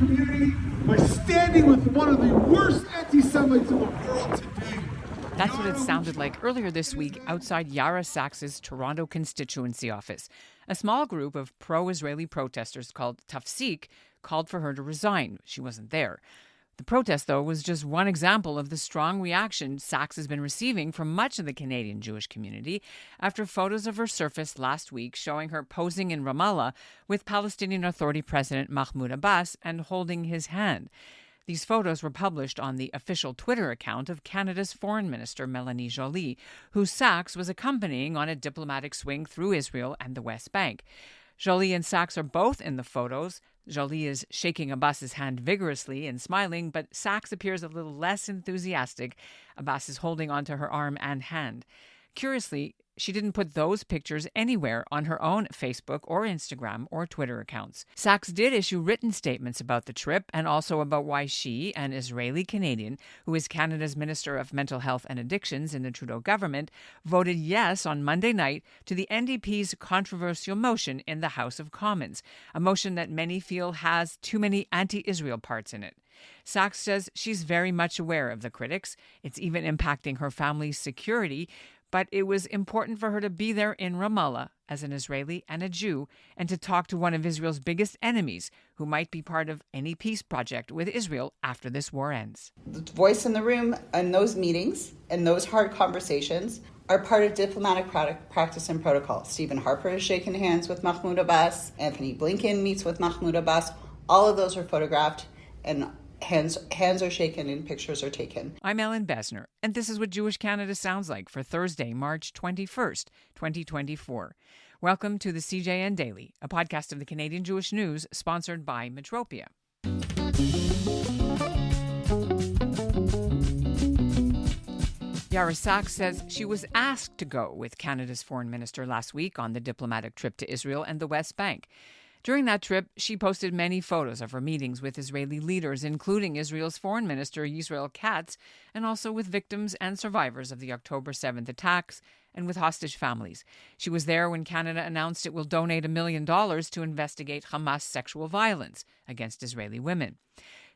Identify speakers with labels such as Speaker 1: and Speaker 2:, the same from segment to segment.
Speaker 1: community by standing with one of the worst anti-Semites in the world today.
Speaker 2: That's what it sounded like earlier this week outside Yara Sachs's Toronto constituency office. A small group of pro-Israeli protesters called Tafsik called for her to resign. She wasn't there. The protest, though, was just one example of the strong reaction Sachs has been receiving from much of the Canadian Jewish community after photos of her surfaced last week showing her posing in Ramallah with Palestinian Authority President Mahmoud Abbas and holding his hand. These photos were published on the official Twitter account of Canada's Foreign Minister Melanie Joly, who Sachs was accompanying on a diplomatic swing through Israel and the West Bank. Joly and Sachs are both in the photos. Joly is shaking Abbas's hand vigorously and smiling, but Sachs appears a little less enthusiastic. Abbas is holding onto her arm and hand. Curiously, she didn't put those pictures anywhere on her own Facebook or Instagram or Twitter accounts. Sachs did issue written statements about the trip and also about why she, an Israeli Canadian who is Canada's Minister of Mental Health and Addictions in the Trudeau government, voted yes on Monday night to the NDP's controversial motion in the House of Commons, a motion that many feel has too many anti-Israel parts in it. Sachs says she's very much aware of the critics. It's even impacting her family's security, but it was important for her to be there in Ramallah as an Israeli and a Jew and to talk to one of Israel's biggest enemies who might be part of any peace project with Israel after this war ends.
Speaker 3: The voice in the room and those meetings and those hard conversations are part of diplomatic practice and protocol. Stephen Harper has shaken hands with Mahmoud Abbas. Anthony Blinken meets with Mahmoud Abbas. All of those are photographed and hands are shaken and pictures are taken.
Speaker 2: I'm Ellen Besner, and this is what Jewish Canada sounds like for Thursday, March 21st, 2024. Welcome to the CJN Daily, a podcast of the Canadian Jewish News sponsored by Metropia. Yara Sachs says she was asked to go with Canada's foreign minister last week on the diplomatic trip to Israel and the West Bank. During that trip, she posted many photos of her meetings with Israeli leaders, including Israel's foreign minister Yisrael Katz, and also with victims and survivors of the October 7th attacks and with hostage families. She was there when Canada announced it will donate $1 million to investigate Hamas sexual violence against Israeli women.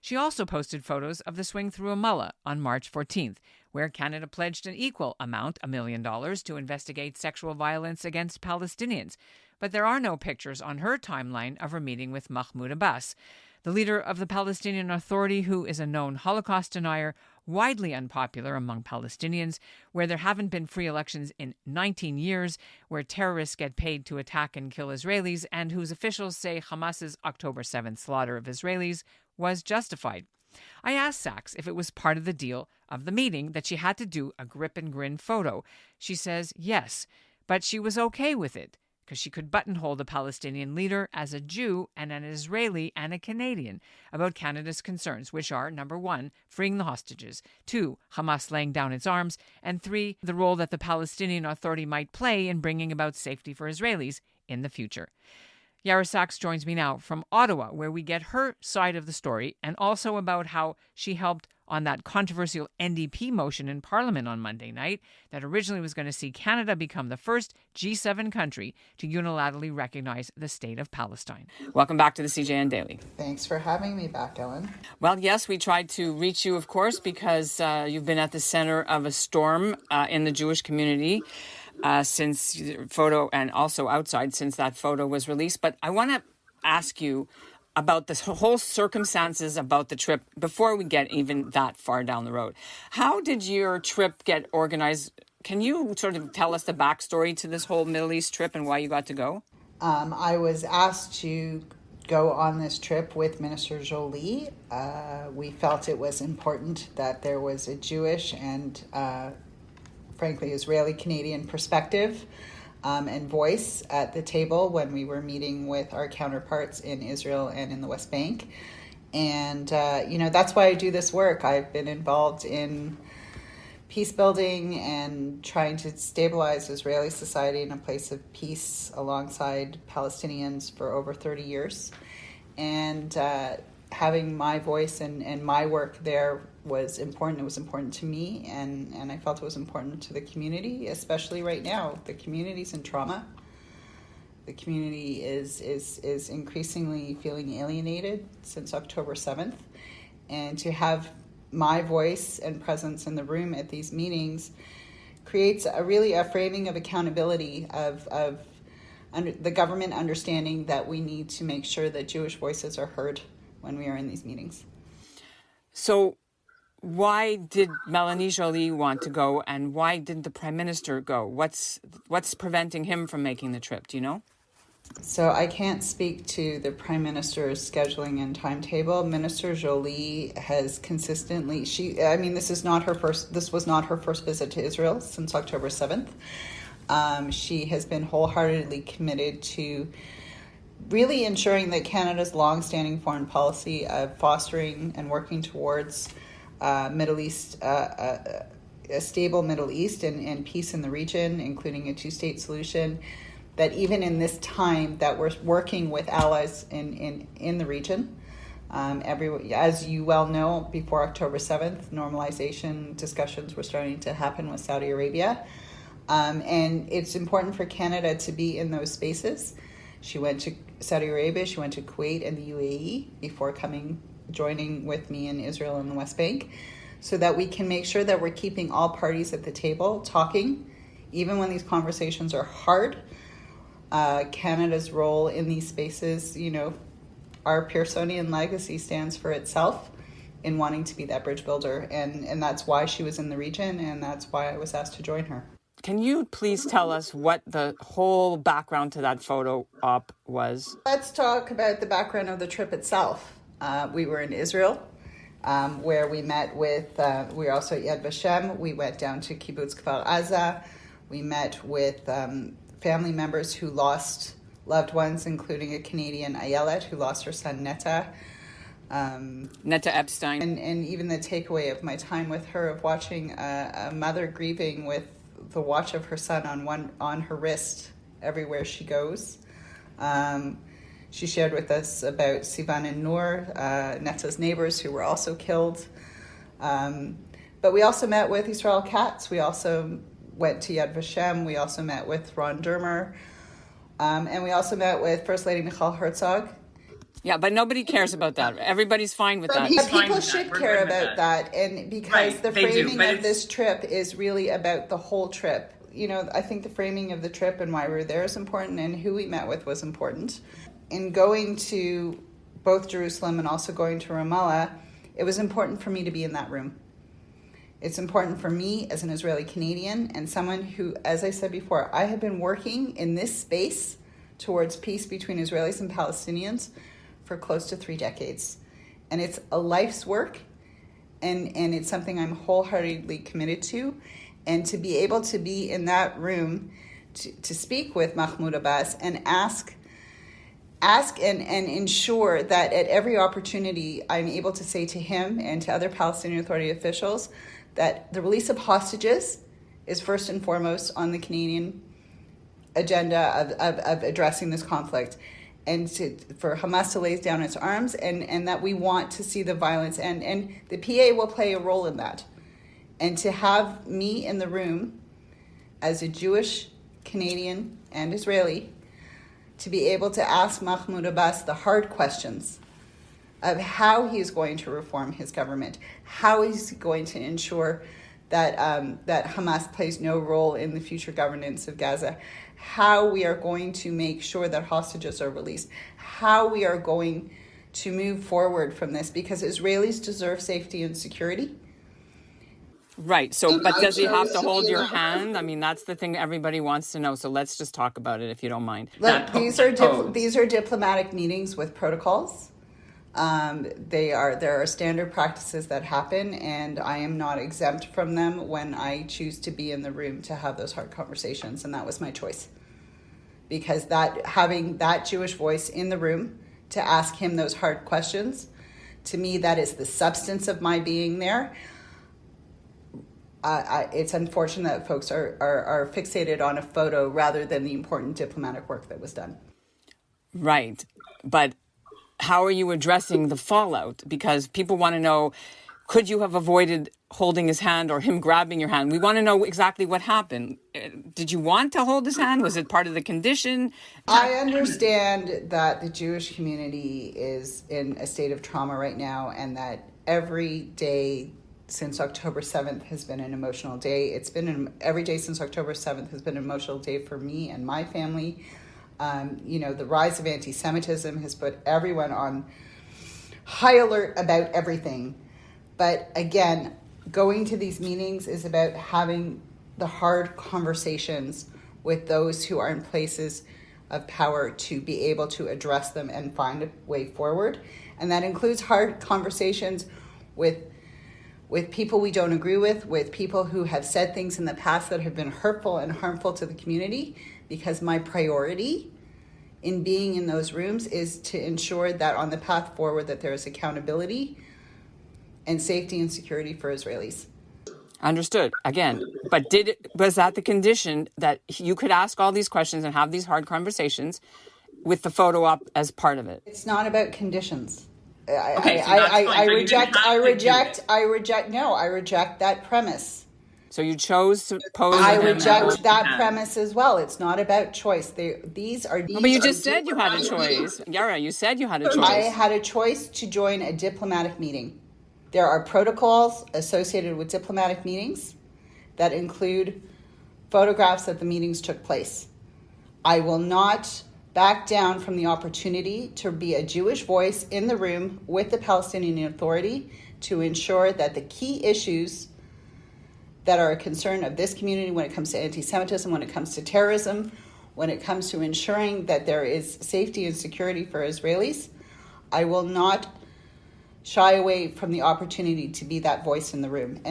Speaker 2: She also posted photos of the swing through Ramallah on March 14th, where Canada pledged an equal amount, $1 million, to investigate sexual violence against Palestinians. But there are no pictures on her timeline of her meeting with Mahmoud Abbas, the leader of the Palestinian Authority, who is a known Holocaust denier, widely unpopular among Palestinians, where there haven't been free elections in 19 years, where terrorists get paid to attack and kill Israelis, and whose officials say Hamas's October 7th slaughter of Israelis was justified. I asked Sachs if it was part of the deal of the meeting that she had to do a grip and grin photo. She says yes, but she was okay with it, because she could buttonhole the Palestinian leader as a Jew and an Israeli and a Canadian about Canada's concerns, which are, number one, freeing the hostages, two, Hamas laying down its arms, and three, the role that the Palestinian Authority might play in bringing about safety for Israelis in the future. Yara Sachs joins me now from Ottawa, where we get her side of the story and also about how she helped on that controversial NDP motion in Parliament on Monday night that originally was going to see Canada become the first G7 country to unilaterally recognize the state of Palestine. Welcome back to the CJN Daily.
Speaker 3: Thanks for having me back, Ellen.
Speaker 2: Well, yes, we tried to reach you, of course, because you've been at the center of a storm in the Jewish community since photo and also outside since that photo was released. But I want to ask you about the whole circumstances about the trip before we get even that far down the road. How did your trip get organized? Can you sort of tell us the backstory to this whole Middle East trip and why you got to go?
Speaker 3: I was asked to go on this trip with Minister Joly. We felt it was important that there was a Jewish and frankly Israeli-Canadian perspective and voice at the table when we were meeting with our counterparts in Israel and in the West Bank. And, that's why I do this work. I've been involved in peace building and trying to stabilize Israeli society in a place of peace alongside Palestinians for over 30 years. And having my voice and my work there was important. It was important to me, and I felt it was important to the community, especially right now. The community's in trauma. The community is increasingly feeling alienated since October 7th. And to have my voice and presence in the room at these meetings creates a framing of accountability of the government understanding that we need to make sure that Jewish voices are heard when we are in these meetings.
Speaker 2: So why did Melanie Joly want to go, and why didn't the Prime Minister go? What's preventing him from making the trip? Do you know?
Speaker 3: So I can't speak to the Prime Minister's scheduling and timetable. Minister Joly has consistently, this was not her first visit to Israel since October 7th. She has been wholeheartedly committed to really ensuring that Canada's long-standing foreign policy of fostering and working towards Middle East, a stable Middle East and peace in the region, including a two-state solution, that even in this time that we're working with allies in the region. As you well know, before October 7th, normalization discussions were starting to happen with Saudi Arabia. And it's important for Canada to be in those spaces. She went to Saudi Arabia, she went to Kuwait and the UAE before joining with me in Israel and the West Bank, so that we can make sure that we're keeping all parties at the table talking, even when these conversations are hard. Canada's role in these spaces, our Pearsonian legacy stands for itself in wanting to be that bridge builder. And that's why she was in the region, and that's why I was asked to join her.
Speaker 2: Can you please tell us what the whole background to that photo op was?
Speaker 3: Let's talk about the background of the trip itself. We were in Israel, where we met with, we were also at Yad Vashem. We went down to Kibbutz Kfar Aza. We met with family members who lost loved ones, including a Canadian, Ayelet, who lost her son, Netta.
Speaker 2: Netta Epstein.
Speaker 3: And even the takeaway of my time with her, of watching a mother grieving with the watch of her son on her wrist everywhere she goes. She shared with us about Sivan and Noor, Netta's neighbors, who were also killed. But we also met with Israel Katz. We also went to Yad Vashem. We also met with Ron Dermer. And we also met with First Lady Michal Herzog.
Speaker 2: Yeah, but nobody cares about that. Everybody's fine with that.
Speaker 3: People should care about that. And because the framing of this trip is really about the whole trip. I think the framing of the trip and why we were there is important, and who we met with was important. In going to both Jerusalem and also going to Ramallah, it was important for me to be in that room. It's important for me as an Israeli Canadian and someone who, as I said before, I have been working in this space towards peace between Israelis and Palestinians for close to 3 decades. And it's a life's work, and it's something I'm wholeheartedly committed to. And to be able to be in that room to speak with Mahmoud Abbas and ask and ensure that at every opportunity I'm able to say to him and to other Palestinian Authority officials that the release of hostages is first and foremost on the Canadian agenda of addressing this conflict, and for Hamas to lay down its arms, and that we want to see the violence, and the PA will play a role in that. And to have me in the room as a Jewish Canadian and Israeli, to be able to ask Mahmoud Abbas the hard questions of how he is going to reform his government, how he's going to ensure that Hamas plays no role in the future governance of Gaza, how we are going to make sure that hostages are released, how we are going to move forward from this, because Israelis deserve safety and security.
Speaker 2: Right. So, but does he have to hold your hand? I mean, that's the thing everybody wants to know. So let's just talk about it, if you don't mind.
Speaker 3: Look, these are diplomatic meetings with protocols. There are standard practices that happen, and I am not exempt from them when I choose to be in the room to have those hard conversations, and that was my choice. Because having that Jewish voice in the room to ask him those hard questions, to me, that is the substance of my being there. It's unfortunate that folks are fixated on a photo rather than the important diplomatic work that was done.
Speaker 2: Right. But how are you addressing the fallout? Because people want to know, could you have avoided holding his hand or him grabbing your hand. We want to know exactly what happened. Did you want to hold his hand? Was it part of the condition?
Speaker 3: I understand that the Jewish community is in a state of trauma right now, and that every day since October 7th has been an emotional day. Every day since October 7th has been an emotional day for me and my family. The rise of anti-Semitism has put everyone on high alert about everything. But again, going to these meetings is about having the hard conversations with those who are in places of power to be able to address them and find a way forward. And that includes hard conversations with people we don't agree with people who have said things in the past that have been hurtful and harmful to the community, because my priority in being in those rooms is to ensure that on the path forward that there is accountability and safety and security for Israelis.
Speaker 2: Understood. Again, but was that the condition that you could ask all these questions and have these hard conversations with the photo up as part of it?
Speaker 3: It's not about conditions.
Speaker 2: I
Speaker 3: reject that premise.
Speaker 2: So you chose to pose.
Speaker 3: I reject that premise as well. It's not about choice. But
Speaker 2: you just said you had a choice. Yara, you said you had a choice.
Speaker 3: I had a choice to join a diplomatic meeting. There are protocols associated with diplomatic meetings that include photographs that the meetings took place. I will not back down from the opportunity to be a Jewish voice in the room with the Palestinian Authority to ensure that the key issues that are a concern of this community when it comes to anti-Semitism, when it comes to terrorism, when it comes to ensuring that there is safety and security for Israelis, I will not shy away from the opportunity to be that voice in the room.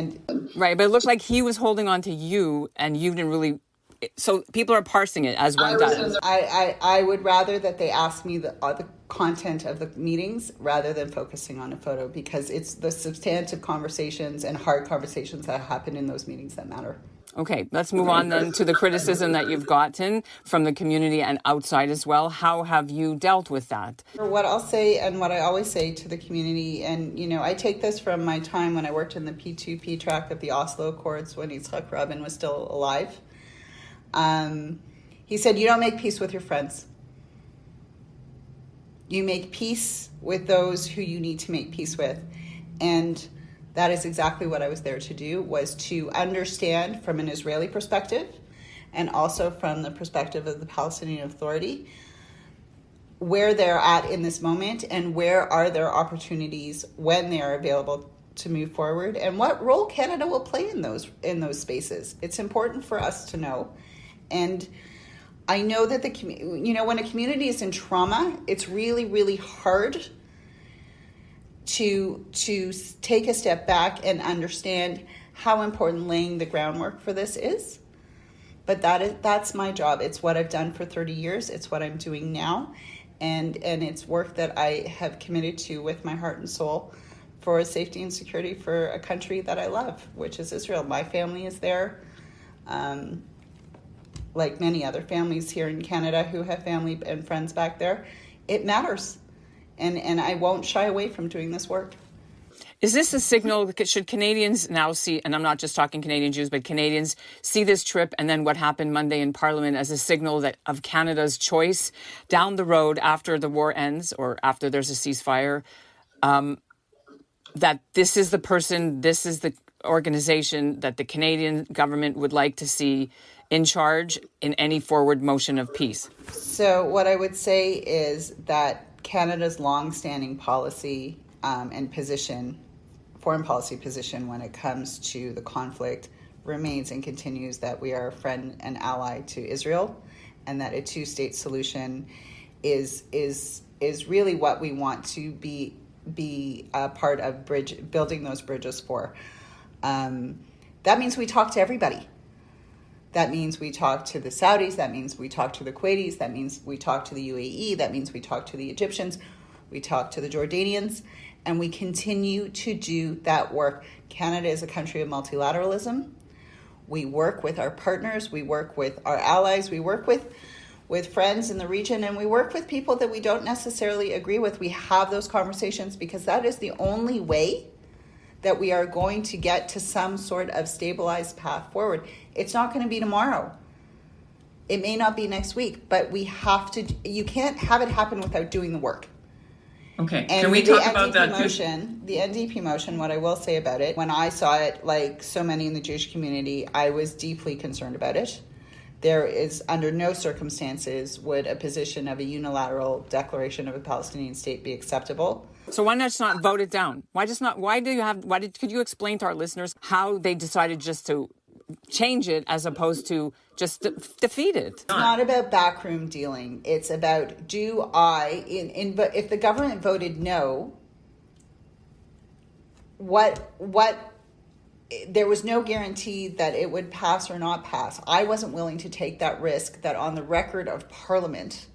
Speaker 2: Right, but it looked like he was holding on to you and you didn't really. So people are parsing it as one does.
Speaker 3: I would rather that they ask me the content of the meetings rather than focusing on a photo, because it's the substantive conversations and hard conversations that happen in those meetings that matter.
Speaker 2: Okay, let's move on then to the criticism that you've gotten from the community and outside as well. How have you dealt with that?
Speaker 3: What I'll say and what I always say to the community, and I take this from my time when I worked in the P2P track of the Oslo Accords when Yitzhak Rabin was still alive. He said, you don't make peace with your friends. You make peace with those who you need to make peace with. And that is exactly what I was there to do, was to understand from an Israeli perspective and also from the perspective of the Palestinian Authority where they're at in this moment and where are their opportunities when they are available to move forward, and what role Canada will play in those spaces. It's important for us to know. And I know that when a community is in trauma, it's really, really hard to take a step back and understand how important laying the groundwork for this is. But that's my job. It's what I've done for 30 years. It's what I'm doing now. And it's work that I have committed to with my heart and soul for safety and security for a country that I love, which is Israel. My family is there. Like many other families here in Canada who have family and friends back there, it matters. And I won't shy away from doing this work.
Speaker 2: Is this a signal? Should Canadians now see, and I'm not just talking Canadian Jews, but Canadians see this trip and then what happened Monday in Parliament as a signal of Canada's choice down the road after the war ends or after there's a ceasefire, that this is the person, this is the organization that the Canadian government would like to see in charge in any forward motion of peace?
Speaker 3: So what I would say is that Canada's long-standing policy and foreign policy position when it comes to the conflict remains and continues that we are a friend and ally to Israel, and that a two-state solution is really what we want to be a part of building those bridges for. That means we talk to everybody. That means we talk to the Saudis. That means we talk to the Kuwaitis. That means we talk to the UAE. That means we talk to the Egyptians. We talk to the Jordanians. And we continue to do that work. Canada is a country of multilateralism. We work with our partners. We work with our allies. We work with friends in the region. And we work with people that we don't necessarily agree with. We have those conversations because that is the only way that we are going to get to some sort of stabilized path forward. It's not going to be tomorrow. It may not be next week, but we have to. You can't have it happen without doing the work.
Speaker 4: Okay,
Speaker 3: And
Speaker 4: can we
Speaker 3: the
Speaker 4: talk about that?
Speaker 3: The NDP motion, what I will say about it, when I saw it, like so many in the Jewish community, I was deeply concerned about it. There is, under no circumstances would a position of a unilateral declaration of a Palestinian state be acceptable.
Speaker 2: So why not just not vote it down? Could you explain to our listeners how they decided just to change it as opposed to just defeat it?
Speaker 3: It's not about backroom dealing. It's about if the government voted no, there was no guarantee that it would pass or not pass. I wasn't willing to take that risk that on the record of Parliament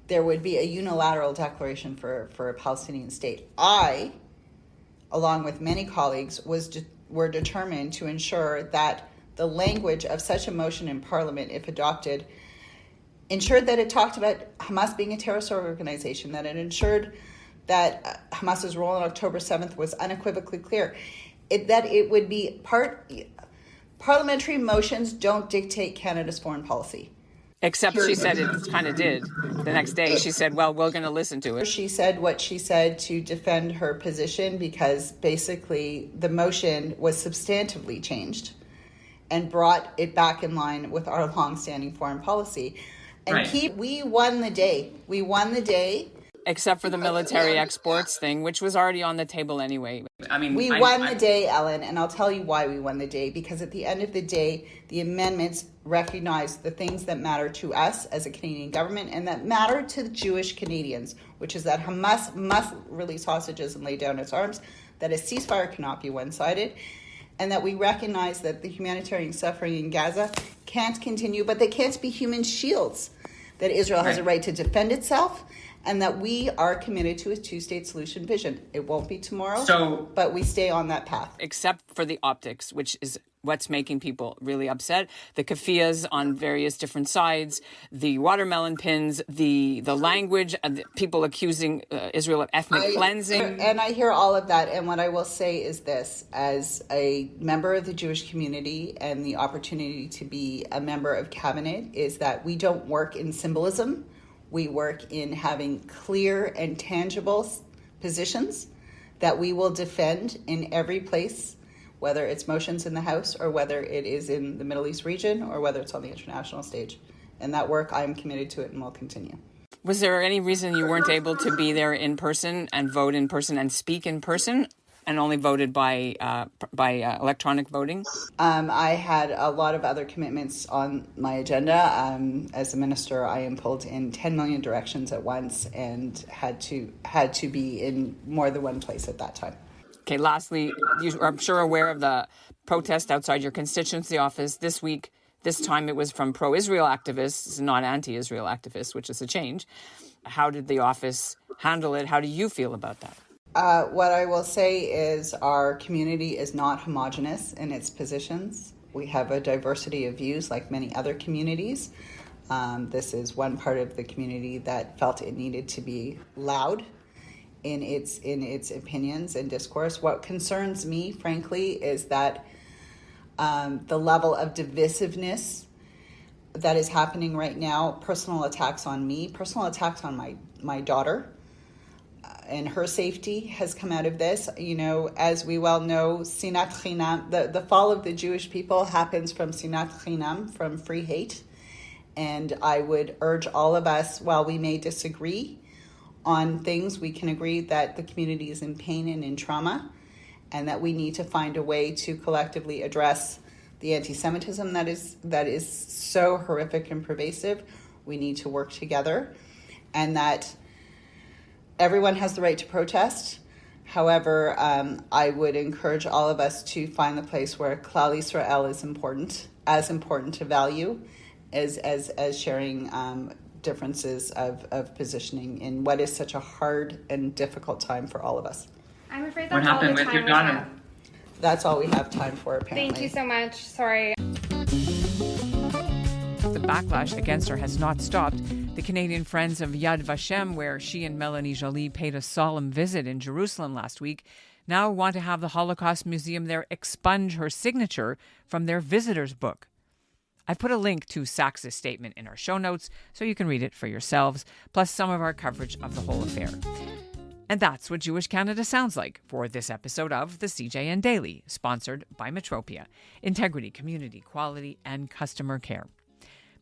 Speaker 3: there would be a unilateral declaration for a Palestinian state. I, along with many colleagues, were determined to ensure that the language of such a motion in Parliament, if adopted, ensured that it talked about Hamas being a terrorist organization, that it ensured that Hamas's role on October 7th was unequivocally clear, that it would be parliamentary motions don't dictate Canada's foreign policy.
Speaker 2: Except she said it kind of did. The next day she said, well, we're going to listen to it.
Speaker 3: She said what she said to defend her position because basically the motion was substantively changed and brought it back in line with our longstanding foreign policy. And we won the day. We won the day.
Speaker 2: Except for the military exports thing, which was already on the table anyway.
Speaker 3: We won the day, Ellen, and I'll tell you why we won the day. Because at the end of the day, the amendments recognize the things that matter to us as a Canadian government and that matter to the Jewish Canadians, which is that Hamas must release hostages and lay down its arms, that a ceasefire cannot be one-sided, and that we recognize that the humanitarian suffering in Gaza can't continue, but they can't be human shields, that Israel has a right to defend itself, and that we are committed to a two-state solution vision. It won't be tomorrow, but we stay on that path.
Speaker 2: Except for the optics, which is what's making people really upset. The keffiyehs on various different sides, the watermelon pins, the language, people accusing Israel of ethnic cleansing.
Speaker 3: And I hear all of that. And what I will say is this, as a member of the Jewish community and the opportunity to be a member of cabinet, is that we don't work in symbolism. We work in having clear and tangible positions that we will defend in every place, whether it's motions in the House or whether it is in the Middle East region or whether it's on the international stage. And that work, I'm committed to it and will continue.
Speaker 2: Was there any reason you weren't able to be there in person and vote in person and speak in person and only voted by electronic voting?
Speaker 3: I had a lot of other commitments on my agenda. As a minister, I am pulled in 10 million directions at once and had to be in more than one place at that time.
Speaker 2: Okay, lastly, you are, I'm sure, aware of the protest outside your constituency office this week. This time it was from pro-Israel activists, not anti-Israel activists, which is a change. How did the office handle it? How do you feel about that?
Speaker 3: What I will say is our community is not homogenous in its positions. We have a diversity of views like many other communities. This is one part of the community that felt it needed to be loud in its opinions and discourse. What concerns me, frankly, is that the level of divisiveness that is happening right now, personal attacks on me, personal attacks on my daughter, and her safety has come out of this. You know, as we well know, sinat chinam, the fall of the Jewish people happens from sinat chinam, from free hate. And I would urge all of us, while we may disagree on things, we can agree that the community is in pain and in trauma, and that we need to find a way to collectively address the anti-Semitism that is so horrific and pervasive. We need to work together, and that everyone has the right to protest. However, I would encourage all of us to find the place where Klal Yisrael is important to value as sharing differences of positioning in what is such a hard and difficult time for all of us.
Speaker 5: I'm afraid
Speaker 4: that's all the time we have. What happened with your daughter?
Speaker 3: That's all we have time for, apparently.
Speaker 5: Thank you so much. Sorry.
Speaker 2: The backlash against her has not stopped. The Canadian Friends of Yad Vashem, where she and Melanie Joly paid a solemn visit in Jerusalem last week, now want to have the Holocaust Museum there expunge her signature from their visitors book. I've put a link to Sachs's statement in our show notes so you can read it for yourselves, plus some of our coverage of the whole affair. And that's what Jewish Canada sounds like for this episode of the CJN Daily, sponsored by Metropia, integrity, community, quality, and customer care.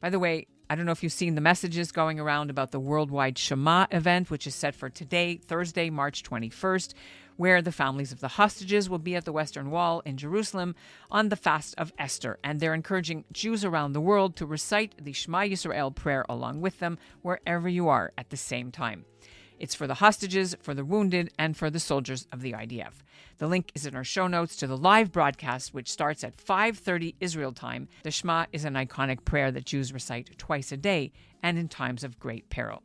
Speaker 2: By the way, I don't know if you've seen the messages going around about the worldwide Shema event, which is set for today, Thursday, March 21st, where the families of the hostages will be at the Western Wall in Jerusalem on the fast of Esther. And they're encouraging Jews around the world to recite the Shema Yisrael prayer along with them wherever you are at the same time. It's for the hostages, for the wounded, and for the soldiers of the IDF. The link is in our show notes to the live broadcast, which starts at 5:30 Israel time. The Shema is an iconic prayer that Jews recite twice a day and in times of great peril.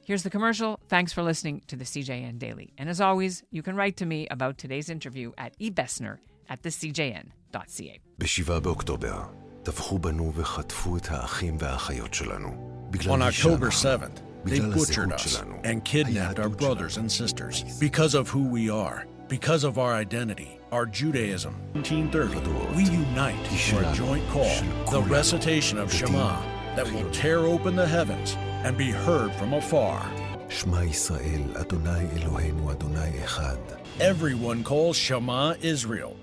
Speaker 2: Here's the commercial. Thanks for listening to the CJN Daily. And as always, you can write to me about today's interview at ebessner@thecjn.ca.
Speaker 6: ב-7 באוקטובר טבחו בנו וחטפו את האחים והאחיות שלנו.
Speaker 7: On October 7th, they butchered us and kidnapped our brothers and sisters because of who we are, because of our identity, our Judaism. 1930, we unite for a joint call, the recitation of Shema, that will tear open the heavens and be heard from afar.
Speaker 6: שמע ישראל, אדוני אלוהינו, אדוני אחד.
Speaker 7: Everyone calls Shema Israel,